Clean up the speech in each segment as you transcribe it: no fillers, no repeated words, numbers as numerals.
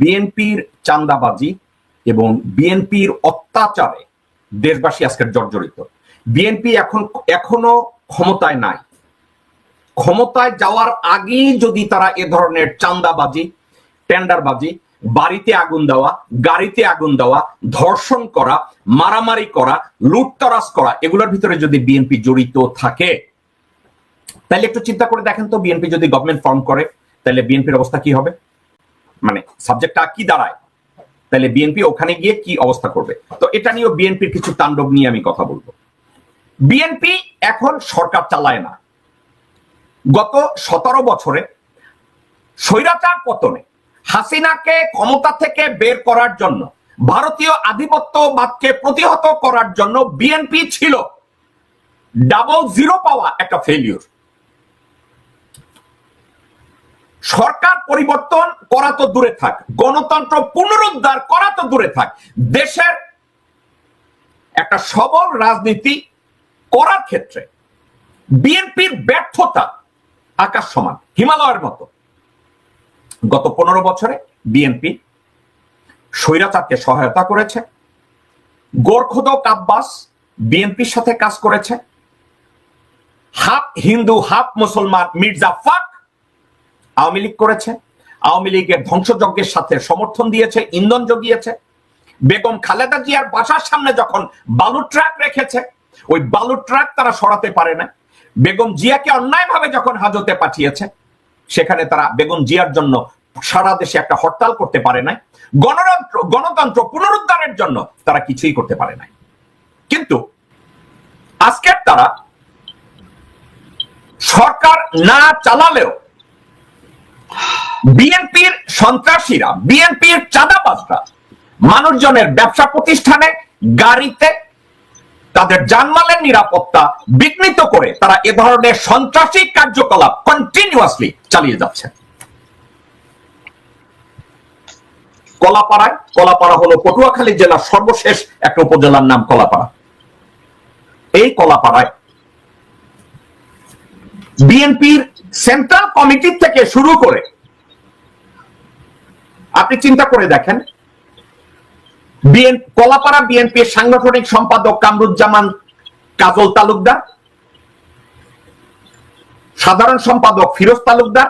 বিএনপির চাঁদাবাজি এবং বিএনপির অত্যাচারে দেশবাসী আজকে জর্জরিত। বিএনপি এখনো ক্ষমতায় নাই। ক্ষমতায় যাওয়ার আগেই যদি তারা এ ধরনের চাঁদাবাজি, টেন্ডারবাজি, বাড়িতে আগুন দেওয়া, গাড়িতে আগুন দেওয়া, ধর্ষণ করা, মারামারি করা, লুটতরাজ করা, এগুলোর ভিতরে যদি বিএনপি জড়িত থাকে, তাহলে একটু চিন্তা করে দেখেন তো, বিএনপি যদি গভর্নমেন্ট ফর্ম করে তাহলে বিএনপির অবস্থা কি হবে? মানে সাবজেক্টটা কি দাঁড়ায়? তাহলে বিএনপি ওখানে গিয়ে কি অবস্থা করবে? তো এটা নিয়েও বিএনপির কিছু তাণ্ডব নিয়ে আমি কথা বলবো। বিএনপি এখন সরকার চালায় না। গত 17 বছরে স্বৈরাচার পতনে হাসিনাকে ক্ষমতা থেকে বের করার জন্য, ভারতীয় আধিপত্যবাদকে প্রতিহত করার জন্য বিএনপি ছিল 00 পাওয়া একটা ফেলিউর। সরকার পরিবর্তন করা তো দূরে থাক, গণতন্ত্র পুনরুদ্ধার করা তো দূরে থাক, দেশের একটা সবল রাজনীতি করার ক্ষেত্রে বিএনপির ব্যর্থতা আকাশ সমান, হিমালয়ের মতো। গত 15 বছরে বিএনপি স্বৈরাচারকে সহায়তা করেছে। গোরখোদক আব্বাস বিএনপির সাথে কাজ করেছে। হাফ হিন্দু হাফ মুসলমান মির্জা ফাক আওয়ামী লীগ করেছে। আওয়ামী লীগের ধ্বংসযজ্ঞের সাথে সমর্থন দিয়েছে, ইন্ধন জুগিয়েছে। বেগম খালেদা জিয়ার বাসার সামনে যখন বালু ট্রাক রেখেছে, ওই বালু ট্রাক তারা সরাতে পারে না। বেগম জিয়াকে অন্যায়ভাবে যখন হাজতে পাঠিয়েছে, সেখানে তারা বেগম জিয়ার জন্য সারা দেশে একটা হরতাল করতে পারে নাই। গণতন্ত্র পুনরুদ্ধারের জন্য তারা কিছুই করতে পারে নাই। কিন্তু আজকের তারা সরকার না চালালেও বিএনপির সন্ত্রাসীরা, বিএনপির চাঁদাবাজরা মানুষজনের ব্যবসা প্রতিষ্ঠানে, গাড়িতে তাদের জানমালের নিরাপত্তা বিঘ্নিত করে তারা এ ধরনের সন্ত্রাসী কার্যকলাপ কন্টিনিউয়াসলি চালিয়ে যাচ্ছে। কলাপাড়া হলো পটুয়াখালী জেলার সর্বশেষ একটা উপজেলার নাম কলাপাড়া। এই কলাপাড়ায় বিএনপির সেন্ট্রাল কমিটি থেকে শুরু করে আপনি চিন্তা করে দেখেন, কলাপাড়া বিএনপির সাংগঠনিক সম্পাদক কামরুজ্জামান কাজল তালুকদার, সাধারণ সম্পাদক ফিরোজ তালুকদার,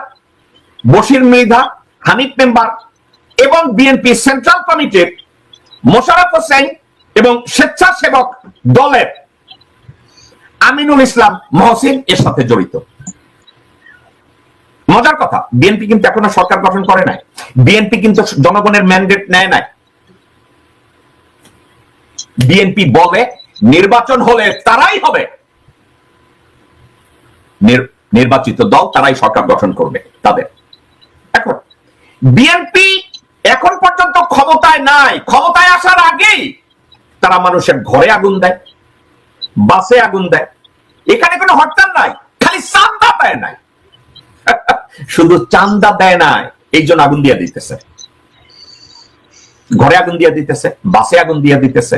বশির মৃধা, হানিফ মেম্বার এবং বিএনপি সেন্ট্রাল কমিটির মোশাররফ হোসেন এবং স্বেচ্ছাসেবক দলের আমিনুল ইসলাম মহসিন এর সাথে জড়িত। মজার কথা, বিএনপি কিন্তু এখনো সরকার গঠন করে নাই। বিএনপি কিন্তু জনগণের ম্যান্ডেট নেয় নাই। বিএনপি বলে নির্বাচন হলে তারাই হবে নির্বাচিত দল, তারাই সরকার গঠন করবে তাদের। এখন বিএনপি এখন পর্যন্ত ক্ষমতায় নাই। ক্ষমতায় আসার আগেই তারা মানুষের ঘরে আগুন দেয়, বাসে আগুন দেয়। এখানে কোনো হরতাল নাই, খালি চাঁদা দেয় নাই। শুধু চাঁদা দেয় নাই, এই জন্য আগুন দিয়ে দিতেছে। ঘরে আগুন দিয়ে দিতেছে, বাসে আগুন দিয়ে দিতেছে,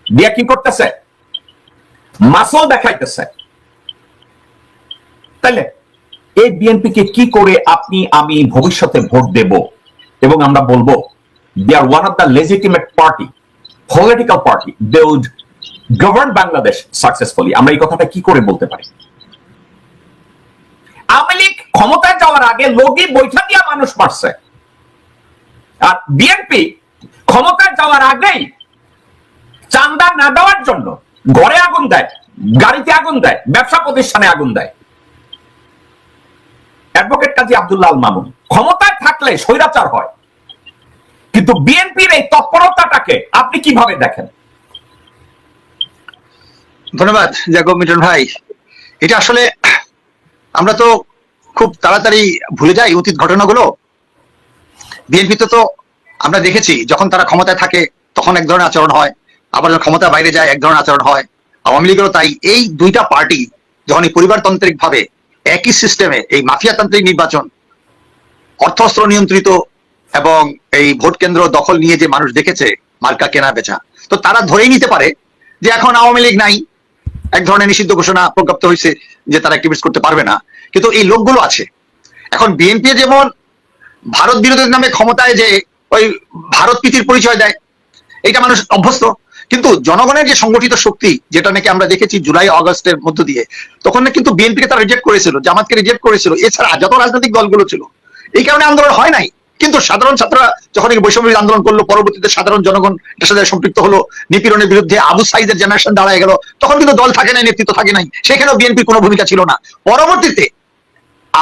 দিয়ে কি করতেছে? মাসল দেখাইতেছে। তাইলে এই বিএনপিকে কি করে আপনি আমি ভবিষ্যতে ভোট দেব এবং আমরা বলবো they are one of the legitimate party, political party, they would govern Bangladesh successfully? আমরা এই কথাটা কি করে বলতে পারি? আওয়ামী লীগ ক্ষমতায় যাওয়ার আগে লগি বৈঠা দিয়া মানুষ মারছে, আর বিএনপি ক্ষমতায় যাওয়ার আগেই চাঁদা না দেওয়ার জন্য ঘরে আগুন দেয়, গাড়িতে আগুন দেয়, ব্যবসা প্রতিষ্ঠানে আগুন দেয়। অ্যাডভোকেট কাজী আব্দুল্লাহ আল মামুন ক্ষমতায় থাকলে স্বৈরাচার হয়, কিন্তু বিএনপির এই তৎপরতাটাকে আপনি কিভাবে দেখেন? ধন্যবাদ জাগো মিটন ভাই। এটা আসলে আমরা তো খুব তাড়াতাড়ি ভুলে যাই অতীত ঘটনাগুলো। বিএনপিতে তো আমরা দেখেছি, যখন তারা ক্ষমতায় থাকে তখন এক ধরনের আচরণ হয়, আবার যখন ক্ষমতা বাইরে যায় এক ধরনের আচরণ হয়। আওয়ামী লীগেরও তাই। এই দুইটা পার্টি যখন এই পরিবারতান্ত্রিক ভাবে একই সিস্টেমে এই মাফিয়াতান্ত্রিক নির্বাচন, অর্থস্ত্র নিয়ন্ত্রিত এবং এই ভোট কেন্দ্র দখল নিয়ে যে মানুষ দেখেছে মার্কা কেনা বেচা, তো তারা ধরেই নিতে পারে যে এখন আওয়ামী লীগ নাই, এক ধরনের নিষিদ্ধ ঘোষণা প্রজ্ঞাপ্ত হয়েছে যে তারা অ্যাক্টিভিস্ট করতে পারবে না। কিন্তু এই লোকগুলো আছে। এখন বিএনপি যেমন ভারত বিরোধীর নামে ক্ষমতায় যে ওই ভারত প্রীতির পরিচয় দেয়, এটা মানুষ অভ্যস্ত। কিন্তু জনগণের যে সংগঠিত শক্তি, যেটা নাকি আমরা দেখেছি জুলাই আগস্টের মধ্য দিয়ে, তখন না কিন্তু বিএনপিকে তারা রিজেক্ট করেছিল, জামাতকে রিজেক্ট করেছিল, এছাড়া যত রাজনৈতিক দলগুলো ছিল। এই কারণে আন্দোলন হয় নাই। কিন্তু সাধারণ ছাত্ররা যখন এই বৈষম্য আন্দোলন করলো, পরবর্তীতে সাধারণ জনগণ এটার সাথে সম্পৃক্ত হলো, নিপীড়নের বিরুদ্ধে আবু সাইদের জেনারেশন দাঁড়ায় গেল, তখন কিন্তু দল থাকে নাই, নেতৃত্ব থাকে নাই, সেখানেও বিএনপির কোনো ভূমিকা ছিল না। পরবর্তীতে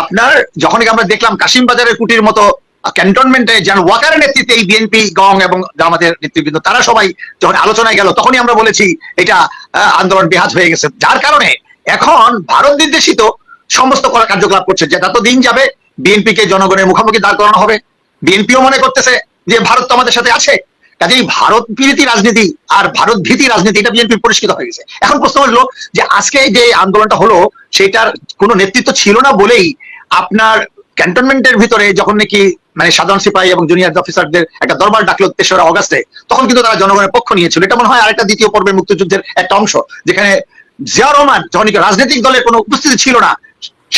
আপনার যখন আমরা দেখলাম কাশিম বাজারের কুটির মতো ক্যান্টনমেন্টে জন ওয়াকারের নেতৃত্বে এই বিএনপি, গং এবং আমাদের নেতৃবৃন্দ তারা সবাই যখন আলোচনায় গেল, তখনই আমরা বলেছি এটা আন্দোলন বেহাত হয়ে গেছে। যার কারণে এখন ভারত নির্দেশিত সমস্ত করা কার্যকলাপ করছে, যে যত দিন যাবে বিএনপি কে জনগণের মুখোমুখি দাঁড় করানো হবে। বিএনপিও মনে করতেছে যে ভারত তো আমাদের সাথে আছে, কাজেই ভারত বিরোধী রাজনীতি আর ভারত ভীতি রাজনীতি এটা বিএনপি পরিষ্কৃত হয়ে গেছে। এখন প্রশ্ন হলো যে আজকে যে আন্দোলনটা হলো সেটার কোনো নেতৃত্ব ছিল না বলেই আপনার ক্যান্টনমেন্টের ভিতরে যখন নাকি মানে সাধারণ সিপাহী এবং জুনিয়র অফিসারদের একটা দরবার ডাকলো 3রা অগাস্টে, তখন কিন্তু তারা জনগণের পক্ষ নিয়েছিল। এটা মনে হয় আরেকটা দ্বিতীয় পর্বের মুক্তিযুদ্ধের একটা অংশ, যেখানে জিয়া রহমান যখন রাজনৈতিক দলের কোনো উপস্থিতি ছিল না,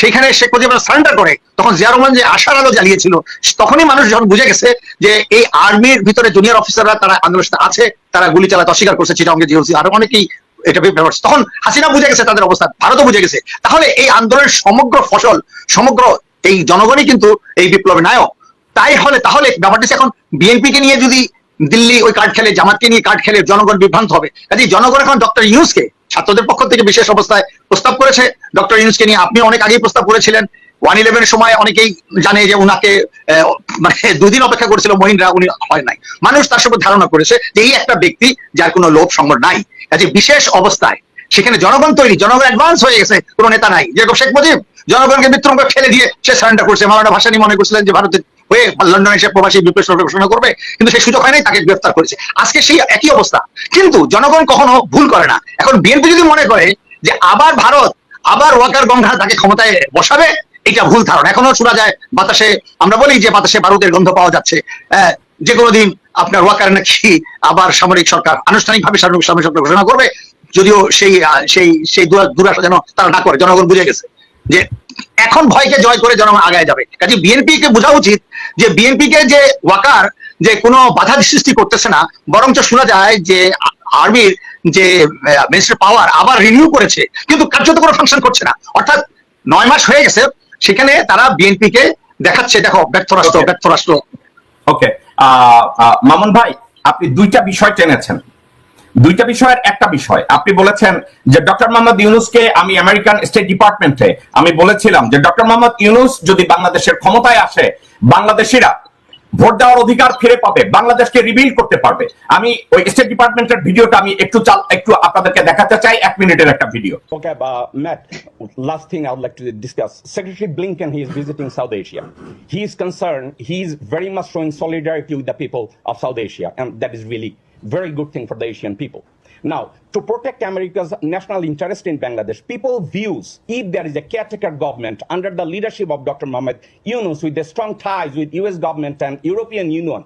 সেখানে শেখ মুজিবুর সারেন্ডার করে, তখন জিয়া রহমান যে আশার আলো জ্বালিয়েছিল, তখনই মানুষ যখন বুঝে গেছে যে এই আর্মির ভিতরে জুনিয়র অফিসাররা তারা আন্দোলনের সাথে আছে, তারা গুলি চালাতে অস্বীকার করছে, চিটাঙ্গে জিওসি আরো অনেকেই এটা ব্যবহার। তখন হাসিনা বুঝে গেছে তাদের অবস্থা, ভারতও বুঝে গেছে। তাহলে এই আন্দোলনের সমগ্র ফসল, সমগ্র এই জনগণই কিন্তু এই বিপ্লবের নায়ক। তাহলে ব্যাপারটি এখন বিএনপি কে নিয়ে যদি দিল্লি ওই কার্ড খেলে, জামাতকে নিয়ে কার্ড খেলে, জনগণ বিভ্রান্ত হবে। কাজে জনগণ এখন ডক্টর ইউনূসকে ছাত্রদের পক্ষ থেকে বিশেষ অবস্থায় প্রস্তাব করেছে। ডক্টর ইউনূসকে নিয়ে আপনি অনেক আগেই প্রস্তাব করেছিলেন। 111 সময় অনেকেই জানে যে উনাকে মানে 2 দিন অপেক্ষা করেছিল মহিন্দ্রা, উনি হয় নাই। মানুষ তার সঙ্গে ধারণা করেছে যে এই একটা ব্যক্তি যার কোনো লোভ সংগঠন নাই। কাজে বিশেষ অবস্থায় সেখানে জনগণ তৈরি, জনগণ অ্যাডভান্স হয়ে গেছে, কোনো নেতা নাই। যেরকম শেখ মুজিব জনগণকে মৃত্যুরঙ্গ ফেলে দিয়ে সে সারেন্ডার করছে। মাওলানা ভাসানী মনে করছিলেন যে ভারতের হয়ে লন্ডনে এসে প্রবাসী বিপ্লব সরকার ঘোষণা করবে, কিন্তু সেই সুযোগ হয় নাই, তাকে গ্রেফতার করেছে। আজকে সেই একই অবস্থা। কিন্তু জনগণ কখনো ভুল করে না। এখন বিএনপি যদি মনে করে যে আবার ভারত, আবার ওয়াকার গঙ্গা তাকে ক্ষমতায় বসাবে, এটা ভুল ধারণা। এখনো শোনা যায় বাতাসে, আমরা বলি যে বাতাসে বারুদের গন্ধ পাওয়া যাচ্ছে। যে কোনো দিন আপনার ওয়াকার নাকি আবার সামরিক সরকার, আনুষ্ঠানিকভাবে সামরিক সরকার ঘোষণা করবে, যদিও সেই সেই সেই দুরাশা যেন তারা না করে। জনগণ বুঝে গেছে যে এখন ভয়কে জয় করে জনগণ আগায় যাবে। কাজে বিএনপি কে বোঝা উচিত যে বিএনপি কে যে ওয়াকার যে কোনো বাধা সৃষ্টি করতেছে না, বরঞ্চ শোনা যায় যে আর্মির যে মিনিস্টার পাওয়ার আবার রিনিউ করেছে, কিন্তু কার্যত কোনো ফাংশন করছে না। অর্থাৎ 9 মাস হয়ে গেছে, সেখানে তারা বিএনপি কে দেখাচ্ছে দেখো ব্যর্থ রাষ্ট্র। ওকে, মামুন ভাই, আপনি 2টা বিষয় টেনেছেন। 2টা বিষয়ের একটা বিষয় আপনি বলেছেন যে ডক্টর মোহাম্মদ ইউনূসকে আমি আমেরিকান স্টেট ডিপার্টমেন্টে আমি বলেছিলাম যে ডক্টর মোহাম্মদ ইউনূস যদি বাংলাদেশের ক্ষমতায় আসে, বাংলাদেশিরা ভোট দেওয়ার অধিকার ফিরে পাবে, বাংলাদেশকে রিবিল্ড করতে পারবে। আমি ওই স্টেট ডিপার্টমেন্টের ভিডিওটা আমি একটু আপনাদেরকে দেখাতে চাই, 1 মিনিটের একটা video. Okay, Matt, last thing I would like to discuss. Secretary Blinken, he is visiting South Asia. He is concerned, he is very much showing solidarity with the people of South Asia, and that is really very good thing for the Asian people. Now, to protect America's national interest in Bangladesh, people views if there is a caretaker government under the leadership of Dr. Mohammed Yunus with the strong ties with US government and European Union,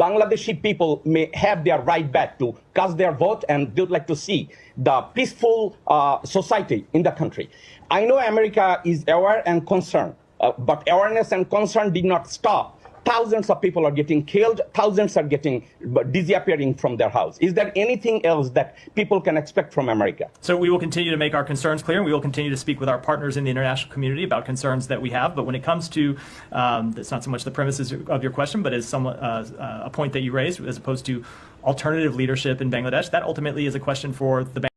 Bangladeshi people may have their right back to cast their vote, and they would like to see the peaceful society in the country. I know America is aware and concerned, but awareness and concern did not stop. Thousands of people are getting killed, thousands are getting disappearing from their house. Is there anything else that people can expect from America? So we will continue to make our concerns clear, and we will continue to speak with our partners in the international community about concerns that we have. But when it comes to, that's not so much the premises of your question, but is somewhat a point that you raised, as opposed to alternative leadership in Bangladesh, that ultimately is a question for the